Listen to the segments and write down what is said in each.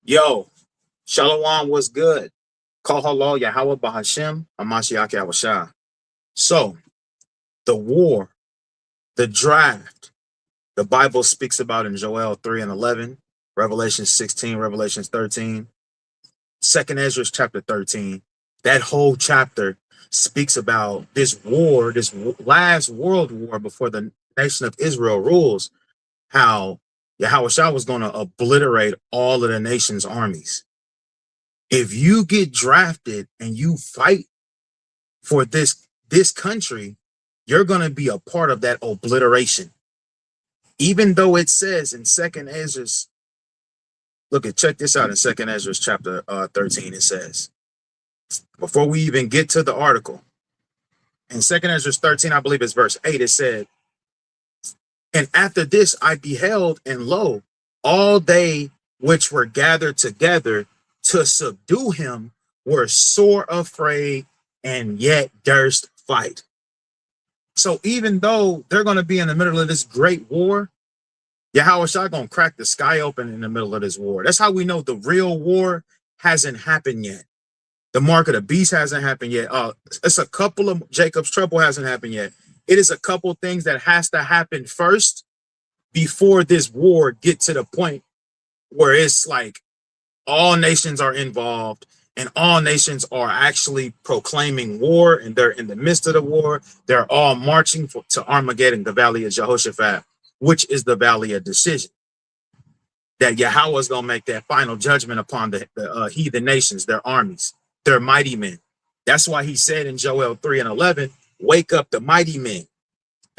Yo, Shalom was good. Call halal Yahweh Bahashem, Amashiach Yahushua. So, the war, the draft, the Bible speaks about in Joel 3 and 11, Revelation 16, Revelation 13, 2nd Ezra chapter 13. That whole chapter speaks about this war, this last world war before the nation of Israel rules, how Yahushua was going to obliterate all of the nation's armies. If you get drafted and you fight for this country, you're going to be a part of that obliteration. Even though it says in Second Ezra's, check this out in Second Ezra's chapter 13. It says, before we even get to the article, in Second Ezra's 13, I believe it's verse 8, it said, and after this I beheld, and lo, all they which were gathered together to subdue him were sore afraid and yet durst fight. So even though they're going to be in the middle of this great war, Yahushua going to crack the sky open in the middle of this war. That's how we know the real war hasn't happened yet. The mark of the beast hasn't happened yet. It's a couple of Jacob's trouble hasn't happened yet. It is a couple things that has to happen first before this war get to the point where it's like all nations are involved and all nations are actually proclaiming war, and they're in the midst of the war. They're all marching to Armageddon, the valley of Jehoshaphat, which is the valley of decision. That Yahweh is going to make that final judgment upon the heathen nations, their armies, their mighty men. That's why he said in Joel 3 and 11, wake up the mighty men.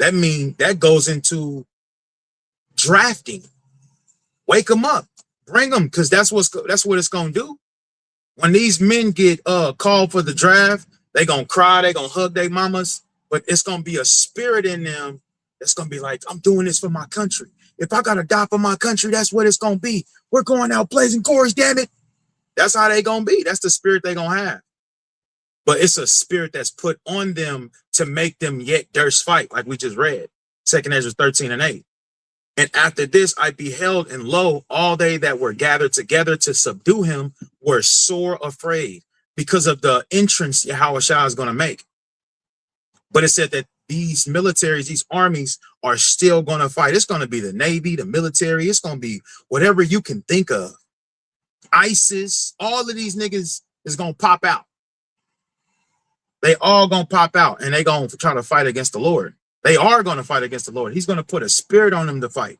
That means that goes into drafting. Wake them up, bring them, because that's what it's going to do. When these men get called for the draft, they gonna cry, they gonna hug their mamas, but it's gonna be a spirit in them that's gonna be like, I'm doing this for my country. If I gotta die for my country, that's what it's gonna be. We're going out blazing glories, damn it. That's how they gonna be. That's the spirit they gonna have. But it's a spirit that's put on them to make them yet durst fight, like we just read, 2nd Ezra 13 and 8. And after this, I beheld, and lo, all they that were gathered together to subdue him were sore afraid because of the entrance Yahushua is going to make. But it said that these militaries, these armies are still going to fight. It's going to be the Navy, the military. It's going to be whatever you can think of. ISIS, all of these niggas is going to pop out. They all going to pop out, and they going to try to fight against the Lord. They are going to fight against the Lord. He's going to put a spirit on them to fight.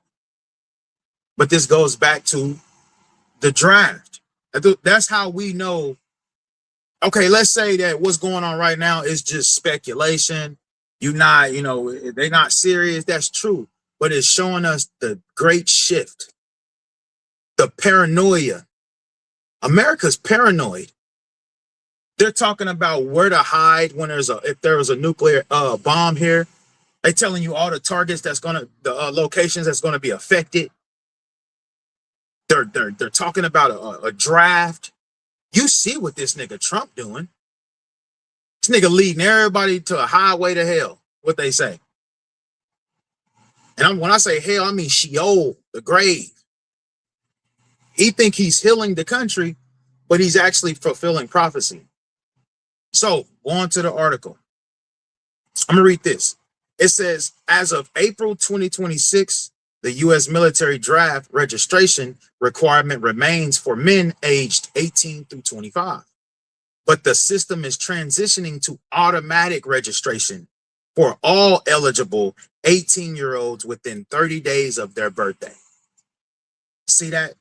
But this goes back to the draft. That's how we know. Okay, let's say that what's going on right now is just speculation. They're not serious. That's true. But it's showing us the great shift, the paranoia. America's paranoid. They're talking about where to hide when if there was a nuclear bomb here. They're telling you all the targets the locations that's gonna be affected. They're talking about a draft. You see what this nigga Trump doing. This nigga leading everybody to a highway to hell, what they say. And when I say hell, I mean Sheol, the grave. He think he's healing the country, but he's actually fulfilling prophecy. So, on to the article. I'm going to read this. It says, as of April 2026, the U.S. military draft registration requirement remains for men aged 18 through 25. But the system is transitioning to automatic registration for all eligible 18-year-olds within 30 days of their birthday. See that?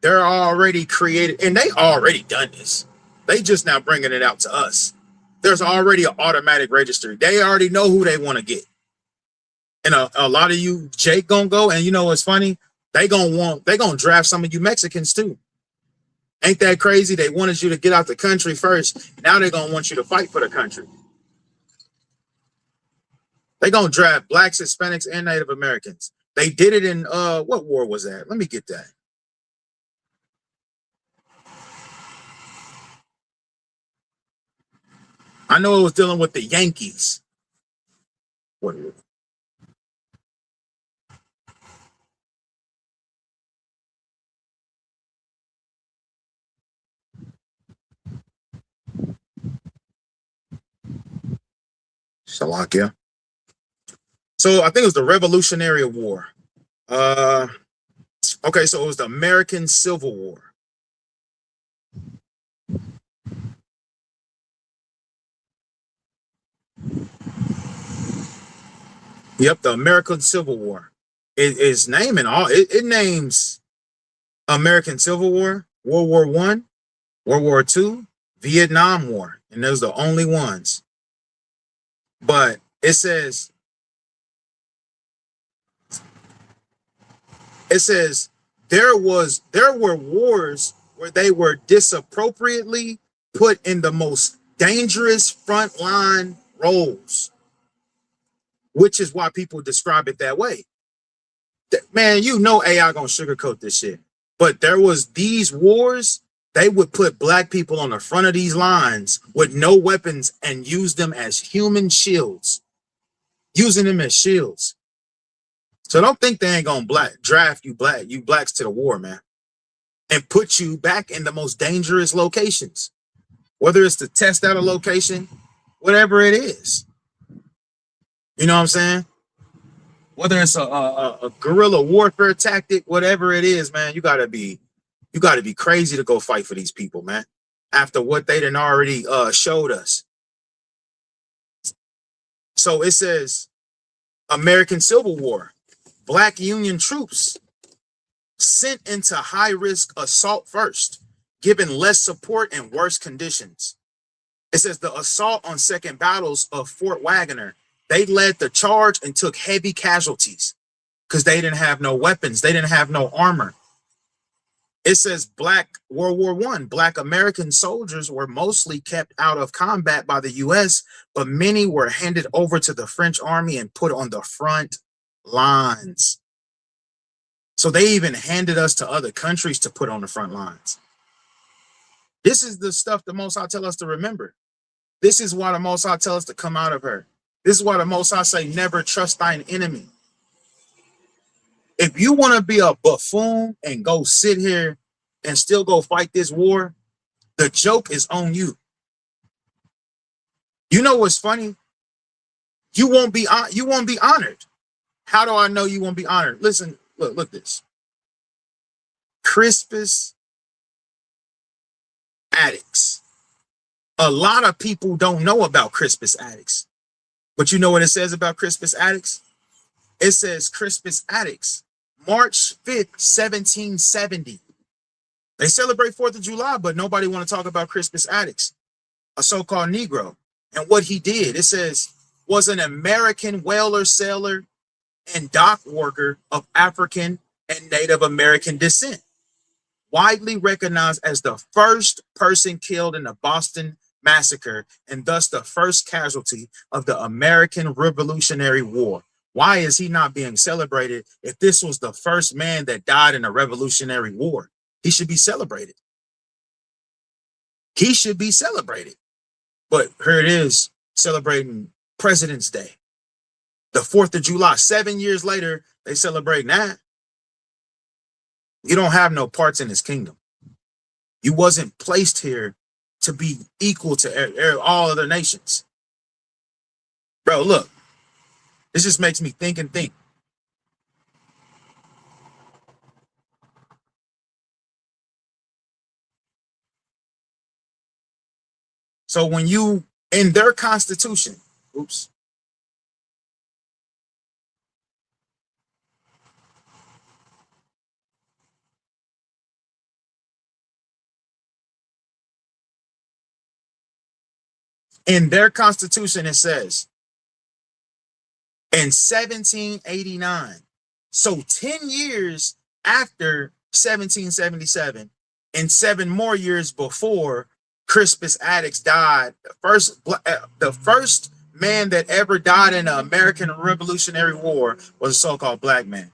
They're already created, and they already done this. They just now bringing it out to us. There's already an automatic registry. They already know who they want to get. And a lot of you, Jake gonna go, and you know what's funny? They gonna draft some of you Mexicans too. Ain't that crazy? They wanted you to get out the country first. Now they're gonna want you to fight for the country. They're gonna draft blacks, Hispanics, and Native Americans. They did it in what war was that? Let me get that. I know it was dealing with the Yankees. What? Salakia. So I think it was the Revolutionary War. Uh, okay, so it was the American Civil War. Yep, the American Civil War. It is naming all. It names American Civil War, World War One, World War Two, Vietnam War, and those are the only ones. But it says there were wars where they were disappropriately put in the most dangerous frontline roles, which is why people describe it that way. Man, you know AI gonna sugarcoat this shit. But there was these wars, they would put black people on the front of these lines with no weapons and use them as human shields, using them as shields. So don't think they ain't gonna draft you blacks to the war, man, and put you back in the most dangerous locations, whether it's to test out a location, whatever it is. You know what I'm saying? Whether it's a guerrilla warfare tactic, whatever it is, man, you gotta be crazy to go fight for these people, man. After what they done already showed us. So it says American Civil War, Black Union troops sent into high-risk assault first, given less support and worse conditions. It says the assault on second battles of Fort Wagner, they led the charge and took heavy casualties because they didn't have no weapons. They didn't have no armor. It says Black World War I, Black American soldiers were mostly kept out of combat by the U.S., but many were handed over to the French army and put on the front lines. So they even handed us to other countries to put on the front lines. This is the stuff the Most High tell us to remember. This is why the Most High tell us to come out of her. This is why the Most High say, never trust thine enemy. If you want to be a buffoon and go sit here and still go fight this war, the joke is on you. You know what's funny? You won't be honored. How do I know you won't be honored? Listen, look this. Crispus Attucks. A lot of people don't know about Crispus Attucks. But you know what it says about Crispus Attucks? It says Crispus Attucks, March 5th, 1770. They celebrate 4th of July, but nobody want to talk about Crispus Attucks, a so-called Negro. And what he did, it says, was an American whaler, sailor, and dock worker of African and Native American descent, widely recognized as the first person killed in the Boston Massacre and thus the first casualty of the American Revolutionary War. Why is he not being celebrated if this was the first man that died in a Revolutionary War? He should be celebrated. He should be celebrated. But here it is, celebrating President's Day. The 4th of July, 7 years later, they celebrate that. You don't have no parts in his kingdom. You wasn't placed here to be equal to all other nations. Bro, look, this just makes me think and think. So when you, in their constitution, oops. In their constitution, it says, in 1789, so 10 years after 1777 and 7 more years before Crispus Attucks died, the first man that ever died in the American Revolutionary War was a so-called black man,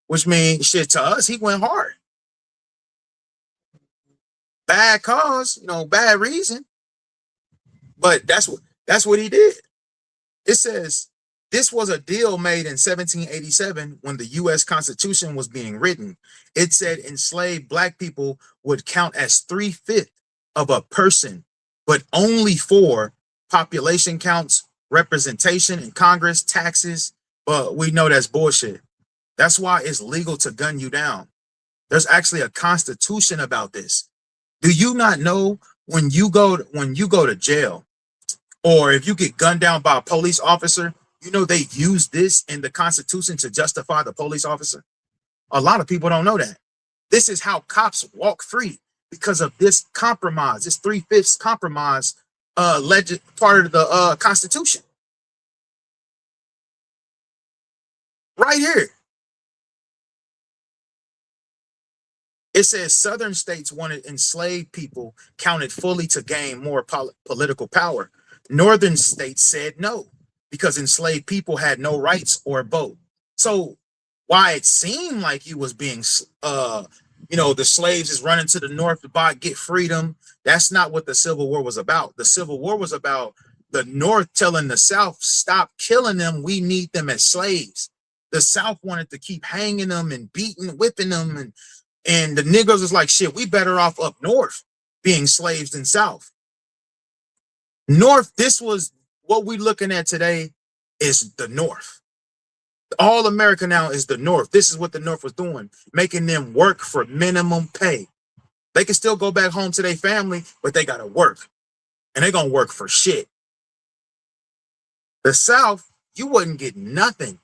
which means shit to us, he went hard. Bad cause, bad reason, but that's what he did. It says this was a deal made in 1787 when the U.S. Constitution was being written. It said enslaved black people would count as 3/5 of a person, but only for population counts, representation in Congress, taxes, but we know that's bullshit. That's why it's legal to gun you down. There's actually a constitution about this. Do you not know when you go to jail, or if you get gunned down by a police officer, you know they use this in the Constitution to justify the police officer? A lot of people don't know that. This is how cops walk free because of this compromise, this 3/5 compromise, part of the Constitution. Right here. It says Southern states wanted enslaved people counted fully to gain more political power. Northern states said no, because enslaved people had no rights or vote. So why it seemed like you was being, the slaves is running to the North to get freedom. That's not what the Civil War was about. The Civil War was about the North telling the South, stop killing them. We need them as slaves. The South wanted to keep hanging them and beating, whipping them, and the niggas is like, shit, we better off up north being slaves than south. North, this was what we looking at today is the North. All America now is the North. This is what the North was doing, making them work for minimum pay. They can still go back home to their family, but they got to work. And they're going to work for shit. The South, you wouldn't get nothing.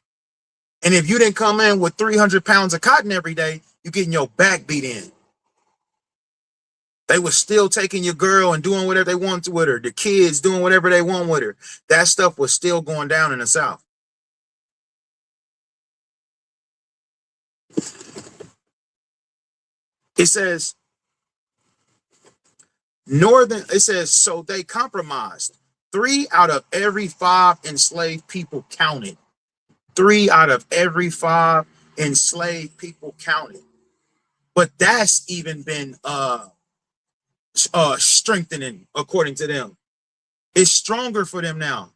And if you didn't come in with 300 pounds of cotton every day, you getting your back beat in. They were still taking your girl and doing whatever they wanted with her. The kids doing whatever they want with her. That stuff was still going down in the South. It says, so they compromised. 3 out of every 5 enslaved people counted. 3 out of every 5 enslaved people counted. But that's even been strengthening, according to them. It's stronger for them now.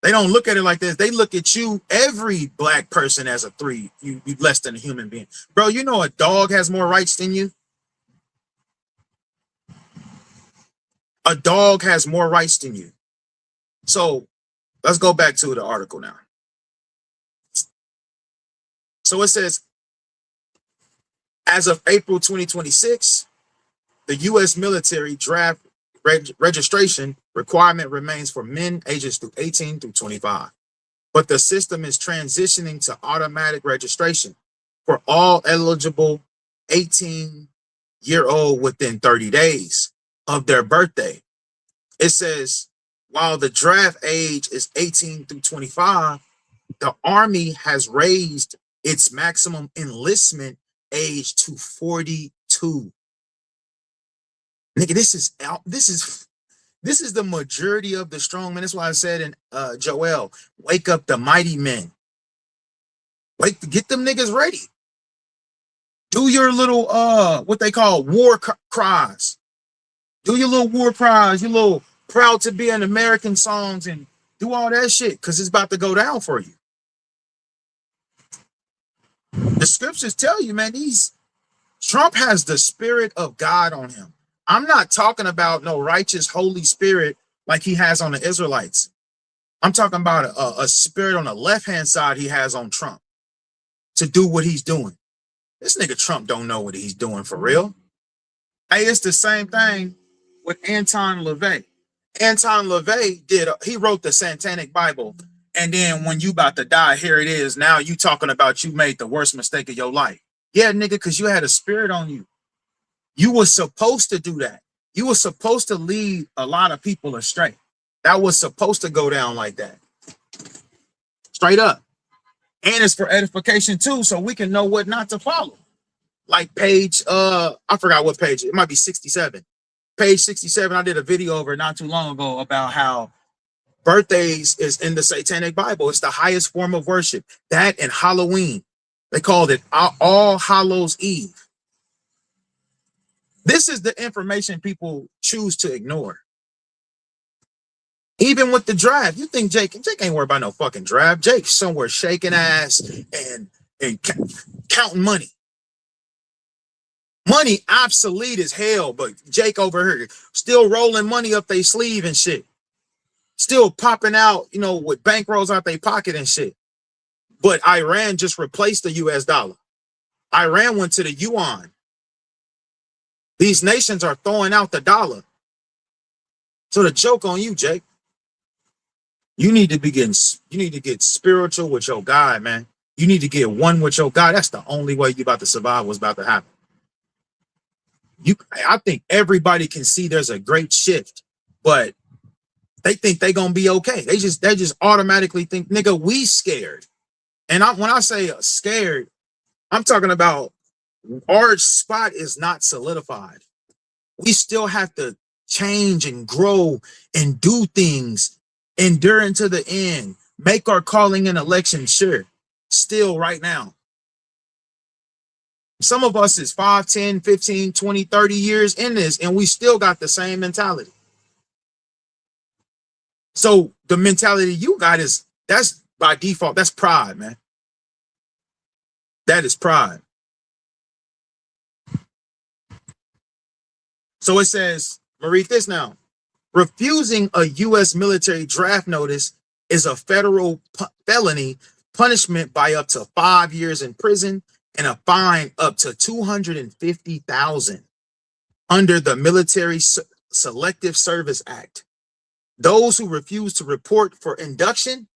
They don't look at it like this. They look at you, every black person, as a 3. You less than a human being. Bro, you know a dog has more rights than you? A dog has more rights than you. So let's go back to the article now. So it says, as of April 2026, the U.S. military draft registration requirement remains for men ages 18 through 25. But the system is transitioning to automatic registration for all eligible 18-year-old within 30 days of their birthday. It says, while the draft age is 18 through 25, the Army has raised its maximum enlistment age to 42. Nigga, this is the majority of the strong men. That's why I said in Joel, wake up the mighty men. Get them niggas ready. Do your little what they call war cries. Do your little war cries, your little proud to be an American songs, and do all that shit, because it's about to go down for you. The scriptures tell you, man, Trump has the spirit of God on him. I'm not talking about no righteous Holy Spirit like he has on the Israelites. I'm talking about a spirit on the left-hand side he has on Trump to do what he's doing. This nigga Trump don't know what he's doing for real. Hey, it's the same thing with Anton LaVey. Anton LaVey he wrote the Satanic Bible, and then when you about to die, here it is. Now you talking about you made the worst mistake of your life. Yeah, nigga, because you had a spirit on you. You were supposed to do that. You were supposed to lead a lot of people astray. That was supposed to go down like that. Straight up. And it's for edification too, so we can know what not to follow. Like page, I forgot what page. It might be 67. Page 67, I did a video over it not too long ago about how birthdays is in the Satanic Bible. It's the highest form of worship. That and Halloween. They called it All Hallows Eve. This is the information people choose to ignore. Even with the draft, you think Jake ain't worried about no fucking draft. Jake's somewhere shaking ass and counting money. Money obsolete as hell, but Jake over here still rolling money up their sleeve and shit. still popping out, you know, with bankrolls out their pocket and shit. But Iran just replaced the US dollar. Iran went to the yuan. These nations are throwing out the dollar. So the joke on you, Jake. You need to get spiritual with your God, man. You need to get one with your God. That's the only way you about to survive what's about to happen. I think everybody can see there's a great shift, but they think they gonna be okay. They just automatically think, nigga, we scared. And when I say scared, I'm talking about our spot is not solidified. We still have to change and grow and do things, endure into the end, make our calling and election sure. Still right now. Some of us is 5, 10, 15, 20, 30 years in this, and we still got the same mentality. So the mentality you got that's by default, that's pride, man. That is pride. So it says, I'm gonna read this now. Refusing a U.S. military draft notice is a federal felony, punishment by up to 5 years in prison and a fine up to $250,000 under the Military Selective Service Act. Those who refuse to report for induction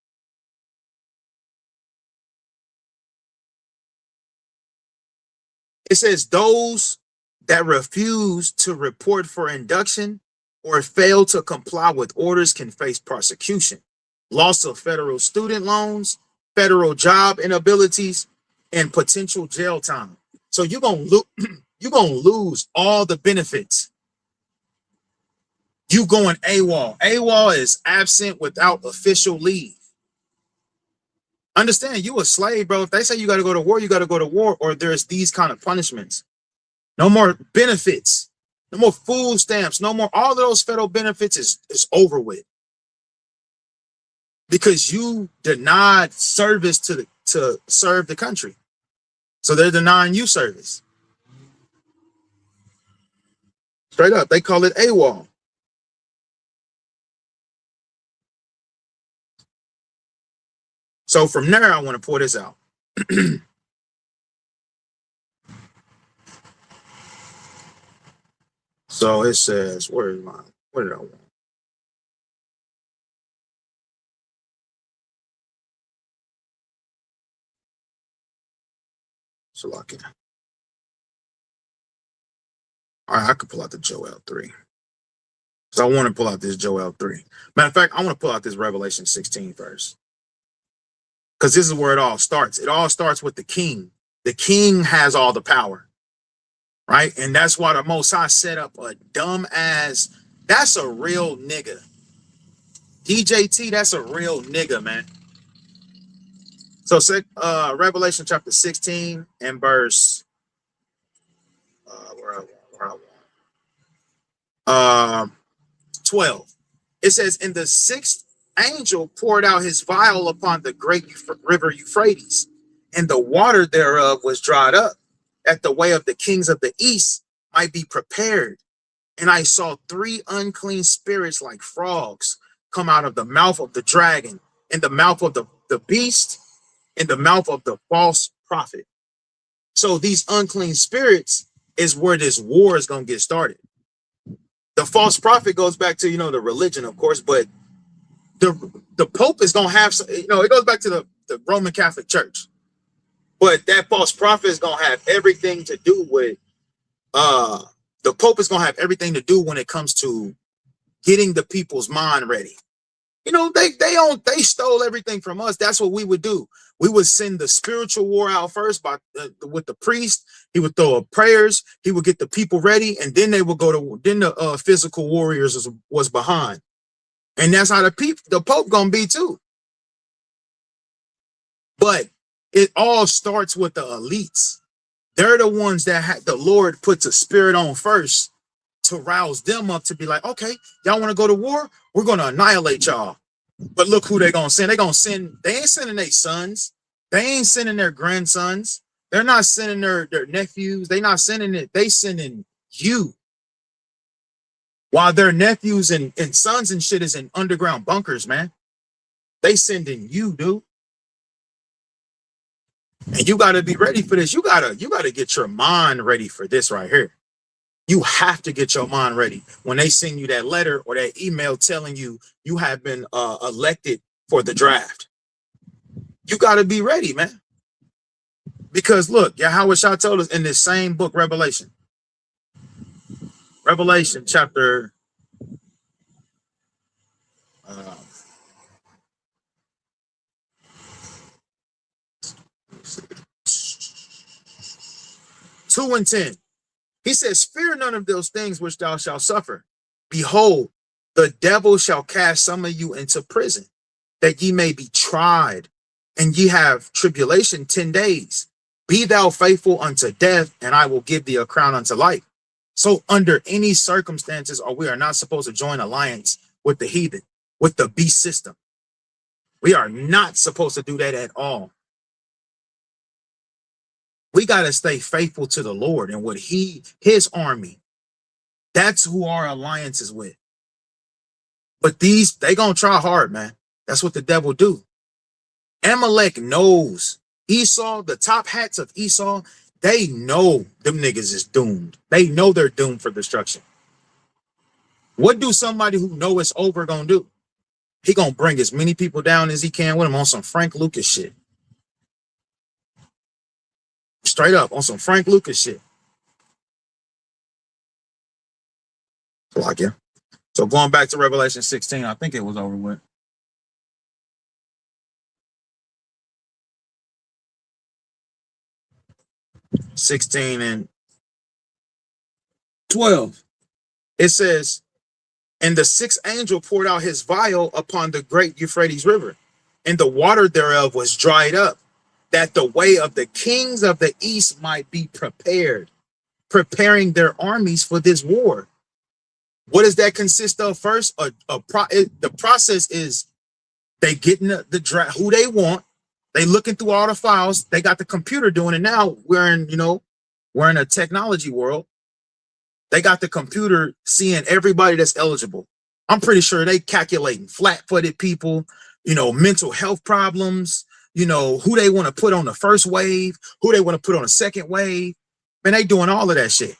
it says those that refuse to report for induction or fail to comply with orders can face prosecution, loss of federal student loans, federal job inabilities, and potential jail time. So you're gonna lose all the benefits. You going AWOL. AWOL is absent without official leave. Understand, you a slave, bro. If they say you got to go to war, you got to go to war, or there's these kind of punishments. No more benefits, no more food stamps, no more. All of those federal benefits is over with because you denied service to serve the country. So they're denying you service. Straight up, they call it AWOL. So from there, I want to pour this out. So it says, where is mine? What did I want? So lock in. All right, I could pull out the Joel 3. So I want to pull out this Joel 3. Matter of fact, I want to pull out this Revelation 16 first. Because this is where it all starts. It all starts with the king. The king has all the power. Right? And that's why the Most High set up a dumb ass. That's a real nigga. DJT, that's a real nigga, man. So Revelation chapter 16 and verse where I want. 12. It says, and the sixth angel poured out his vial upon the great river Euphrates, and the water thereof was dried up, that the way of the kings of the east might be prepared. And I saw 3 unclean spirits like frogs come out of the mouth of the dragon, and the mouth of the beast, and the mouth of the false prophet. So these unclean spirits is where this war is going to get started. The false prophet goes back to, the religion, of course, but the Pope is going to have, it goes back to the Roman Catholic Church. But that false prophet is going to have everything to do with, the Pope is going to have everything to do when it comes to getting the people's mind ready. They stole everything from us. That's what we would do. We would send the spiritual war out first with the priest. He would throw up prayers. He would get the people ready, and then they would go to. Then the physical warriors was behind, and that's how the Pope gonna be too. But it all starts with the elites. They're the ones that the Lord puts a spirit on first to rouse them up to be like, okay, y'all want to go to war? We're going to annihilate y'all. But look who they're going to send. They ain't sending their sons. They ain't sending their grandsons. They're not sending their nephews. They not sending you. They sending you. They sending their grandsons. They ain't sending their sons. They ain't sending their grandsons. They're not sending their nephews. They're not sending their nephews. They're not sending their nephews. They're not sending their grandsons. They're not sending it. They sending you. while their nephews and sons and shit is in underground bunkers, man. They sending you, dude. And you gotta be ready for this. You gotta get your mind ready for this right here. You have to get your mind ready when they send you that letter or that email telling you you have been elected for the draft. You gotta be ready, man. Because look, Yahweh Shah told us in this same book, Revelation chapter 2 and 10. He says, fear none of those things which thou shalt suffer. Behold, the devil shall cast some of you into prison, that ye may be tried, and ye have tribulation 10 days. Be thou faithful unto death, and I will give thee a crown unto life. So under any circumstances, or we are not supposed to join alliance with the heathen, with the beast system. We are not supposed to do that at all. We got to stay faithful to the Lord and what his army. That's who our alliance is with. But they gonna try hard, man. That's what the devil do. Amalek knows. Esau, the top hats of Esau, they know them niggas is doomed. They know they're doomed for destruction. What do somebody who know it's over gonna do? He gonna bring as many people down as he can with him on some Frank Lucas shit. Straight up on some Frank Lucas shit. Like, yeah. So going back to Revelation 16, I think it was over with. (16 and 12). It says, and the sixth angel poured out his vial upon the great Euphrates River, and the water thereof was dried up, that the way of the kings of the east might be prepared, preparing their armies for this war. What does that consist of first? The process is they getting the draft who they want. They looking through all the files. They got the computer doing it now. We're in a technology world. They got the computer seeing everybody that's eligible. I'm pretty sure they calculating flat-footed people, mental health problems, who they want to put on the first wave, who they want to put on the second wave. Man, they doing all of that shit.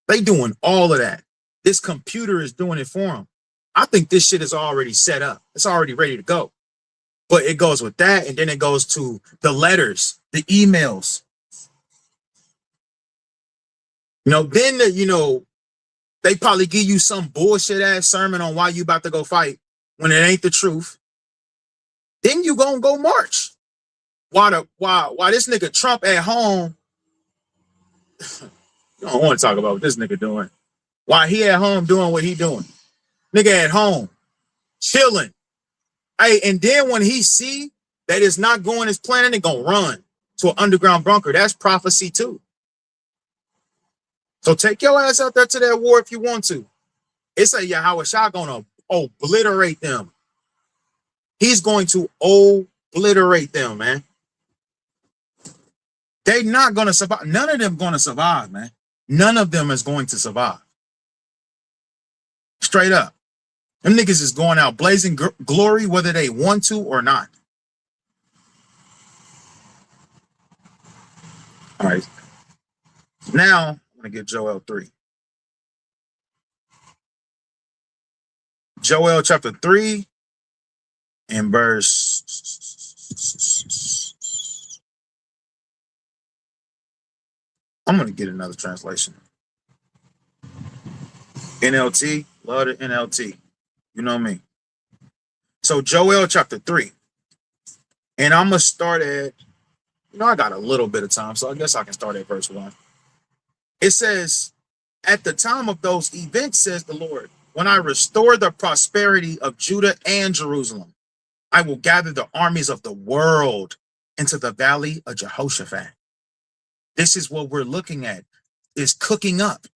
They doing all of that. This computer is doing it for them. I think this shit is already set up. It's already ready to go. But it goes with that, and then it goes to the letters, the emails. Then they probably give you some bullshit ass sermon on why you about to go fight when it ain't the truth. Then you gonna go march. Why this nigga Trump at home? You don't want to talk about what this nigga doing. Why he at home doing what he doing? Nigga at home, chilling. Hey, and then when he see that it's not going as planned, they gonna run to an underground bunker. That's prophecy too. So take your ass out there to that war if you want to. It's a Yahweh Shah gonna obliterate them. He's going to obliterate them, man. They're not gonna survive. None of them gonna survive, man. None of them is going to survive. Straight up. Them niggas is going out blazing glory whether they want to or not. All right. Now, I'm going to get Joel 3. Joel chapter 3 and verse... I'm going to get another translation. NLT. Love the NLT. You know me. So Joel chapter 3. And I'm going to start at, I got a little bit of time, so I guess I can start at verse 1. It says, at the time of those events, says the Lord, when I restore the prosperity of Judah and Jerusalem, I will gather the armies of the world into the valley of Jehoshaphat. This is what we're looking at, is cooking up.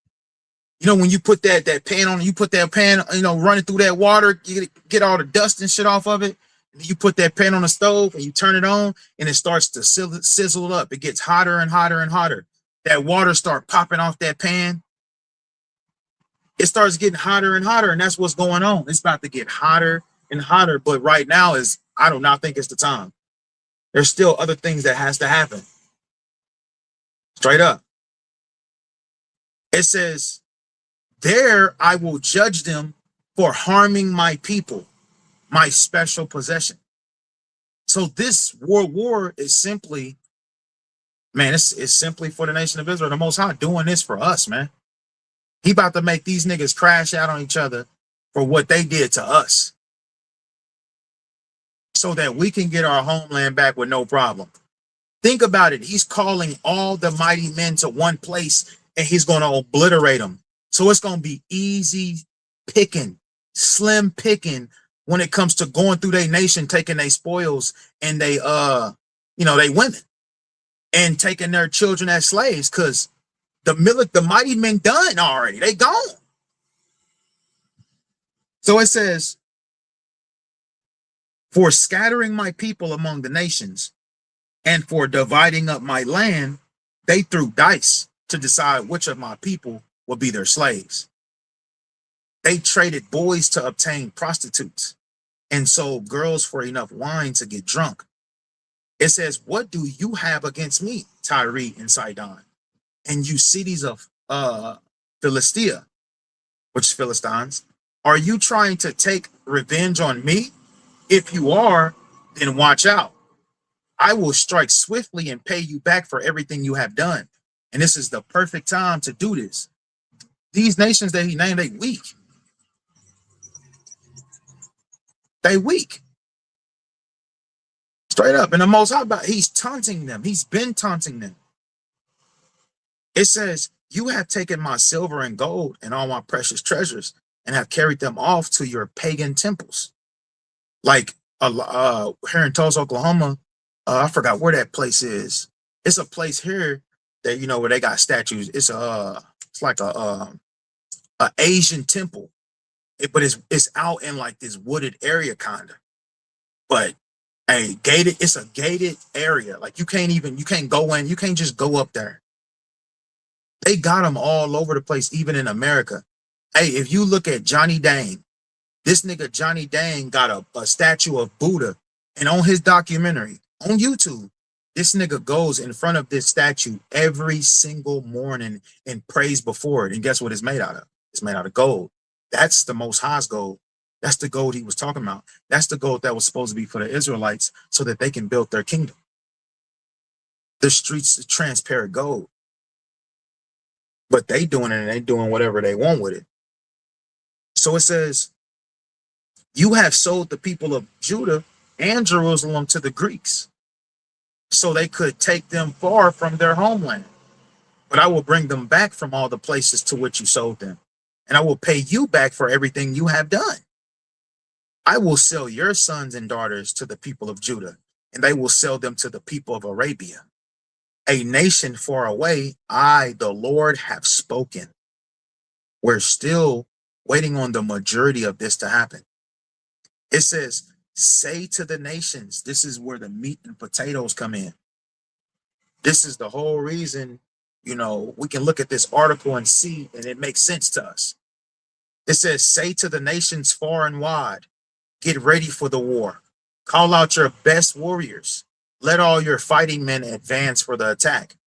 When you put that pan on, you put that pan, running through that water, you get all the dust and shit off of it. And you put that pan on the stove and you turn it on and it starts to sizzle up. It gets hotter and hotter and hotter. That water start popping off that pan. it starts getting hotter and hotter, and that's what's going on. It's about to get hotter and hotter, but right now is, I do not think it's the time. There's still other things that has to happen. Straight up. It says, there I will judge them for harming my people, my special possession. So this world war is simply, man, it's simply for the nation of Israel. The Most High doing this for us, man. He about to make these niggas crash out on each other for what they did to us, so that we can get our homeland back with no problem. Think about it. He's calling all the mighty men to one place, and he's going to obliterate them. So it's going to be easy picking, slim picking when it comes to going through their nation, taking their spoils and they they women, and taking their children as slaves, because the mighty men done already. They gone. So it says, for scattering my people among the nations and for dividing up my land, they threw dice to decide which of my people will be their slaves. They traded boys to obtain prostitutes and sold girls for enough wine to get drunk. It says, what do you have against me, Tyre and Sidon, and you cities of Philistia, which is Philistines? Are you trying to take revenge on me? If you are, then watch out. I will strike swiftly and pay you back for everything you have done. And this is the perfect time to do this. These nations that he named, they weak. They weak. Straight up. And the Most High, he's taunting them. He's been taunting them. It says, you have taken my silver and gold and all my precious treasures and have carried them off to your pagan temples. Like here in Tulsa, Oklahoma, I forgot where that place is. It's a place here that, where they got statues. It's like a Asian temple, but it's out in like this wooded area kind of. But it's a gated area. Like you can't go in. You can't just go up there. They got them all over the place, even in America. Hey, if you look at Johnny Dang, this nigga Johnny Dang got a statue of Buddha, and on his documentary on YouTube, this nigga goes in front of this statue every single morning and prays before it. And guess what it's made out of? It's made out of gold. That's the Most High's gold. That's the gold he was talking about. That's the gold that was supposed to be for the Israelites so that they can build their kingdom. The streets is transparent gold. But they doing it, and they doing whatever they want with it. So it says, you have sold the people of Judah and Jerusalem to the Greeks so they could take them far from their homeland. But I will bring them back from all the places to which you sold them, and I will pay you back for everything you have done. I will sell your sons and daughters to the people of Judah, and they will sell them to the people of Arabia, a nation far away. I, the Lord, have spoken. We're still waiting on the majority of this to happen. It says, say to the nations, this is where the meat and potatoes come in. This is the whole reason, we can look at this article and see, and it makes sense to us. It says, say to the nations far and wide, get ready for the war. Call out your best warriors. Let all your fighting men advance for the attack.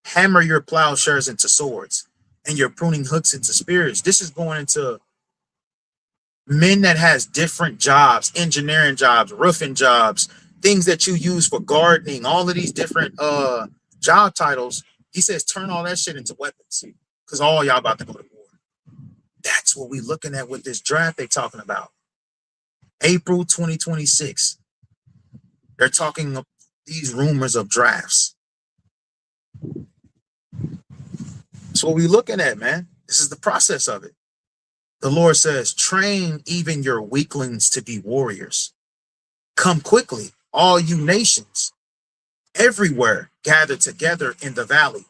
Hammer your plowshares into swords and your pruning hooks into spears. This is going into men that has different jobs, engineering jobs, roofing jobs, things that you use for gardening, all of these different job titles. He says, turn all that shit into weapons, because all y'all about to go to war. That's what we looking at with this draft they talking about. April 2026. They're talking these rumors of drafts. That's what we looking at, man. This is the process of it. The Lord says, train even your weaklings to be warriors. Come quickly, all you nations, everywhere gather together in the valley.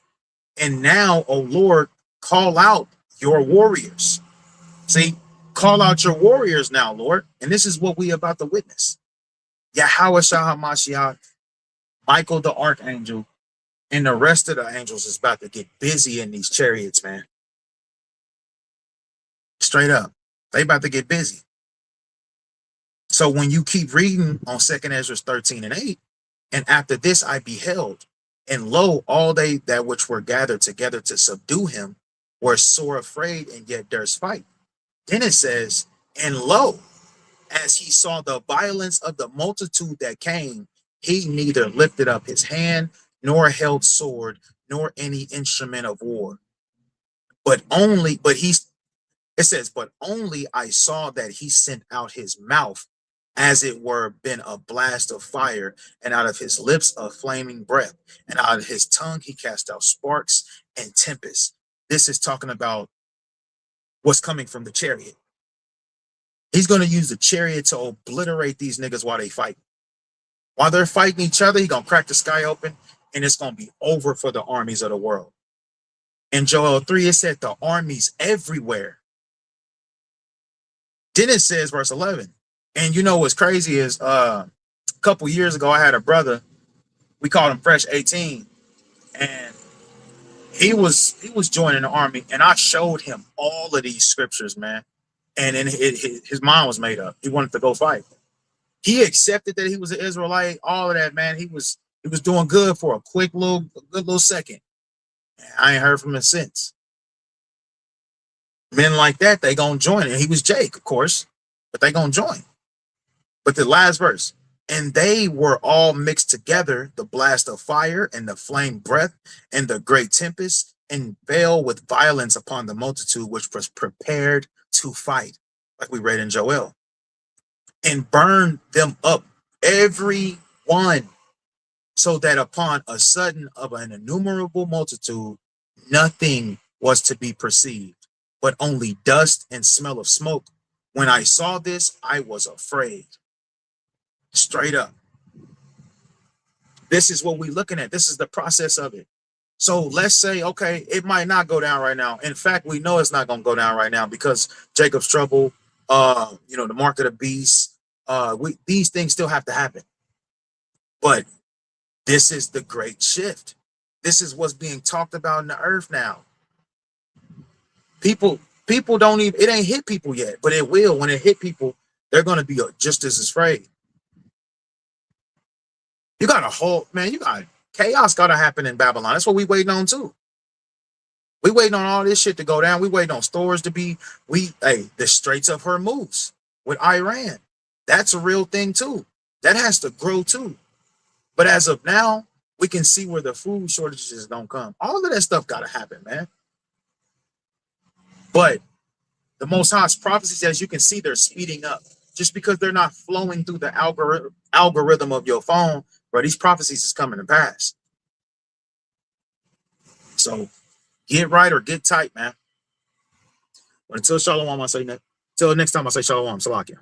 And now, O Lord, call out your warriors. See, call out your warriors now, Lord. And this is what we about to witness. Yahweh Shah HaMashiach, Michael the Archangel, and the rest of the angels is about to get busy in these chariots, man. Straight up. They about to get busy. So when you keep reading on 2nd Ezra 13 and 8, and after this I beheld, and lo, all they that which were gathered together to subdue him were sore afraid and yet durst fight. Then it says, and lo, as he saw the violence of the multitude that came, he neither lifted up his hand, nor held sword, nor any instrument of war. It says, but only I saw that he sent out his mouth, as it were been a blast of fire, and out of his lips a flaming breath, and out of his tongue he cast out sparks and tempests. This is talking about what's coming from the chariot. He's going to use the chariot to obliterate these niggas while they fight. While they're fighting each other, he's going to crack the sky open, and it's going to be over for the armies of the world. In Joel 3, it said the armies everywhere. Then it says, verse 11, and you know what's crazy is a couple years ago, I had a brother, we called him Fresh 18, and he was joining the army, and I showed him all of these scriptures, man. And then his mind was made up. He wanted to go fight. He accepted that he was an Israelite, all of that, man. He was doing good for a good little second. I ain't heard from him since. Men like that, they gonna join it. He was Jake, of course, but they gonna join. But the last verse, and they were all mixed together, the blast of fire and the flame breath and the great tempest, and fell with violence upon the multitude which was prepared to fight, like we read in Joel, and burned them up, every one, so that upon a sudden of an innumerable multitude, nothing was to be perceived, but only dust and smell of smoke. When I saw this, I was afraid. Straight up. This is what we're looking at. This is the process of it. So let's say, okay, it might not go down right now. In fact, we know it's not going to go down right now because Jacob's trouble, the mark of the beast, these things still have to happen. But this is the great shift. This is what's being talked about in the earth now. People don't even, it ain't hit people yet, but it will. When it hit people, they're going to be just as afraid. You got chaos got to happen in Babylon. That's what we waiting on too. We waiting on all this shit to go down. We waiting on stores to be, the Straits of Hormuz with Iran. That's a real thing too. That has to grow too. But as of now, we can see where the food shortages don't come. All of that stuff got to happen, man. But the Most High's prophecies, as you can see, they're speeding up. Just because they're not flowing through the algorithm of your phone, bro, these prophecies is coming to pass. So get right or get tight, man. But until Shalom, I say that. Till next time, I say Shalom, Salakia.